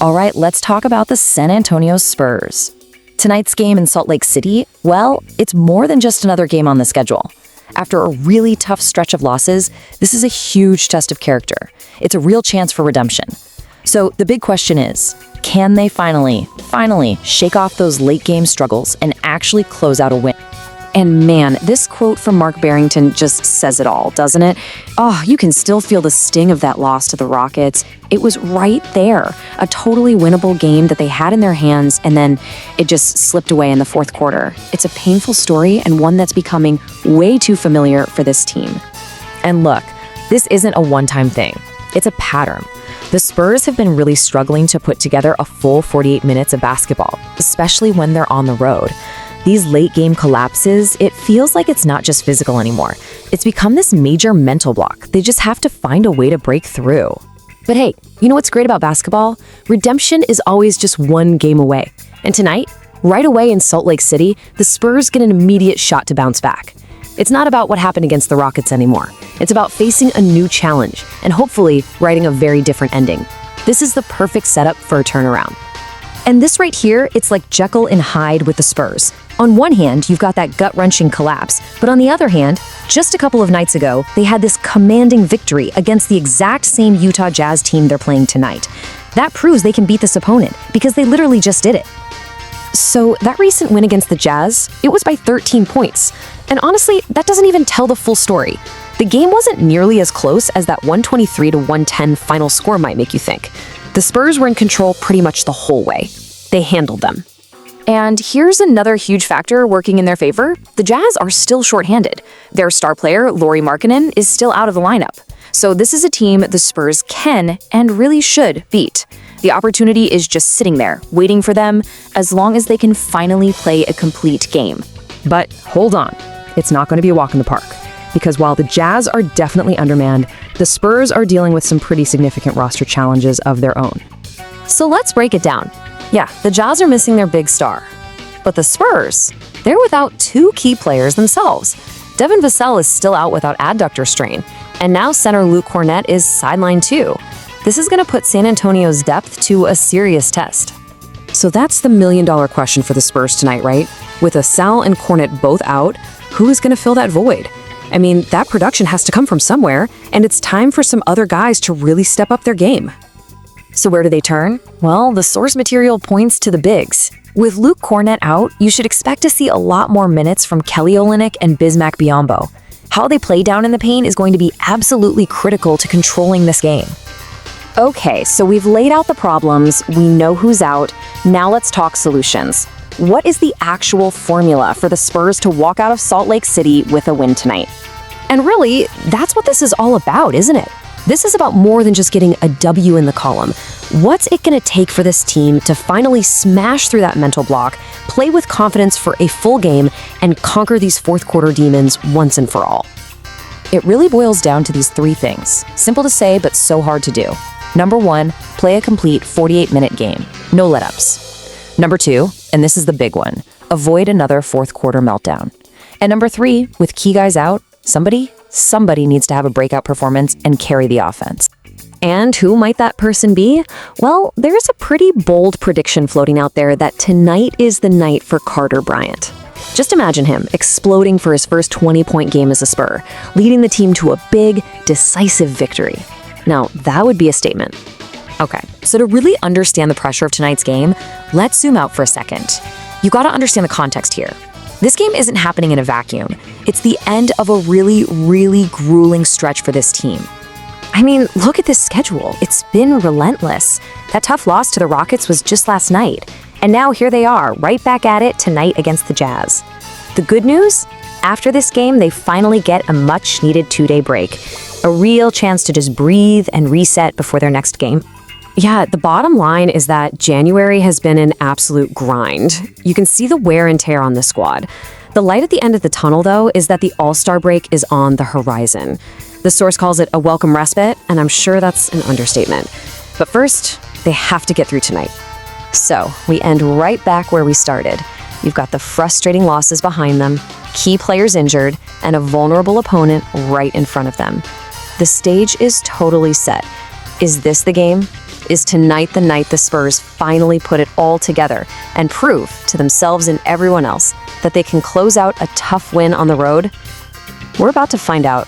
All right, let's talk about the San Antonio Spurs. Tonight's game in Salt Lake City, well, it's more than just another game on the schedule. After a really tough stretch of losses, this is a huge test of character. It's a real chance for redemption. So the big question is, can they finally shake off those late game struggles and actually close out a win? And man, this quote from Mark Barrington just says it all, doesn't it? Oh, you can still feel the sting of that loss to the Rockets. It was right there, a totally winnable game that they had in their hands, and then it just slipped away in the fourth quarter. It's a painful story and one that's becoming way too familiar for this team. And look, this isn't a one-time thing. It's a pattern. The Spurs have been really struggling to put together a full 48 minutes of basketball, especially when they're on the road. These late-game collapses, it feels like it's not just physical anymore. It's become this major mental block. They just have to find a way to break through. But hey, you know what's great about basketball? Redemption is always just one game away. And tonight, right away in Salt Lake City, the Spurs get an immediate shot to bounce back. It's not about what happened against the Rockets anymore. It's about facing a new challenge and hopefully writing a very different ending. This is the perfect setup for a turnaround. And this right here, it's like Jekyll and Hyde with the Spurs. On one hand, you've got that gut-wrenching collapse, but on the other hand, just a couple of nights ago, they had this commanding victory against the exact same Utah Jazz team they're playing tonight. That proves they can beat this opponent, because they literally just did it. So that recent win against the Jazz, it was by 13 points. And honestly, that doesn't even tell the full story. The game wasn't nearly as close as that 123-110 final score might make you think. The Spurs were in control pretty much the whole way. They handled them. And here's another huge factor working in their favor. The Jazz are still shorthanded. Their star player, Lauri Markkanen, is still out of the lineup. So this is a team the Spurs can and really should beat. The opportunity is just sitting there, waiting for them, as long as they can finally play a complete game. But hold on, it's not going to be a walk in the park. Because while the Jazz are definitely undermanned, the Spurs are dealing with some pretty significant roster challenges of their own. So let's break it down. Yeah, the Jazz are missing their big star. But the Spurs, they're without two key players themselves. Devin Vassell is still out without adductor strain, and now center Luke Kornet is sidelined too. This is going to put San Antonio's depth to a serious test. So that's the million-dollar question for the Spurs tonight, right? With Vassell and Kornet both out, who is going to fill that void? I mean, that production has to come from somewhere, and it's time for some other guys to really step up their game. So where do they turn? Well, the source material points to the bigs. With Luke Kornet out, you should expect to see a lot more minutes from Kelly Olynyk and Bismack Biyombo. How they play down in the paint is going to be absolutely critical to controlling this game. Okay, so we've laid out the problems, we know who's out, now let's talk solutions. What is the actual formula for the Spurs to walk out of Salt Lake City with a win tonight? And really, that's what this is all about, isn't it? This is about more than just getting a W in the column. What's it going to take for this team to finally smash through that mental block, play with confidence for a full game, and conquer these fourth quarter demons once and for all? It really boils down to these three things. Simple to say, but so hard to do. Number one, play a complete 48-minute game. No let-ups. Number two, and this is the big one, avoid another fourth quarter meltdown. And number three, with key guys out, somebody needs to have a breakout performance and carry the offense. And who might that person be? Well, there's a pretty bold prediction floating out there that tonight is the night for Carter Bryant. Just imagine him exploding for his first 20-point game as a Spur, leading the team to a big, decisive victory. Now, that would be a statement. Okay, so to really understand the pressure of tonight's game, let's zoom out for a second. You gotta understand the context here. This game isn't happening in a vacuum. It's the end of a really, really grueling stretch for this team. I mean, look at this schedule. It's been relentless. That tough loss to the Rockets was just last night. And now here they are, right back at it tonight against the Jazz. The good news? After this game, they finally get a much-needed two-day break. A real chance to just breathe and reset before their next game. Yeah, the bottom line is that January has been an absolute grind. You can see the wear and tear on the squad. The light at the end of the tunnel, though, is that the All-Star break is on the horizon. The source calls it a welcome respite, and I'm sure that's an understatement. But first, they have to get through tonight. So, we end right back where we started. You've got the frustrating losses behind them, key players injured, and a vulnerable opponent right in front of them. The stage is totally set. Is this the game? Is tonight the night the Spurs finally put it all together and prove to themselves and everyone else that they can close out a tough win on the road? We're about to find out.